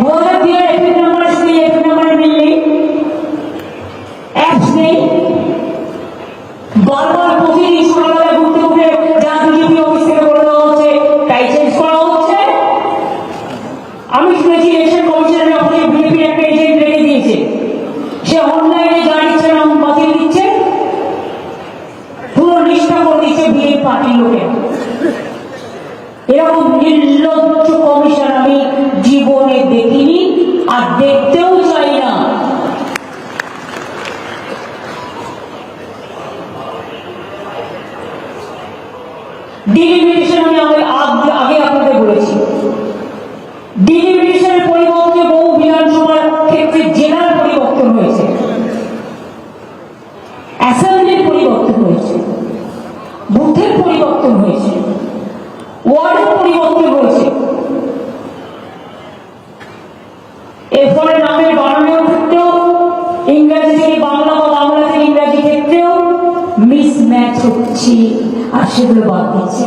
2003 April number আসলে April নাম্বারে মিল নেই, অ্যাপস নেই, বারবার প্রতিদিন সকালবেলা ঘুরতে ঘুরে যা বিজেপি অফিস থেকে বলে দেওয়া হচ্ছে তাই চেঞ্জ করা হচ্ছে। আমি শুনেছি ইলেকশন কমিশনের অফিসে বিজেপির একটা এজেন্ট রেখে দিয়েছে, সে অনলাইনে যা ইচ্ছে নাম বাতিল দিচ্ছে, পুরো নিষ্ঠা করে দিচ্ছে বিজেপি পার্টির লোকের। এরকম নির্লজ্জ কমিশন আমি জীবনে দেখিনি আর দেখতেও চাই না। ডিলিমিটেশন আমি আগে আপনাদের বলেছি, ডিলিমিটেশনের পরিবর্তে বহু বিধানসভার ক্ষেত্রে জেলার পরিবর্তন হয়েছে, অ্যাসেম্বলির পরিবর্তন হয়েছে, বুথের পরিবর্তন হয়েছে, ওয়ার্ডের পরিবর্তন হয়েছে। এর ফলে নামের বানানোর ক্ষেত্রেও ইংরাজি থেকে বাংলা বা বাংলা থেকে ইংরাজি ক্ষেত্রেও মিসম্যাচ হচ্ছে আর সেগুলো বাদ দিচ্ছে।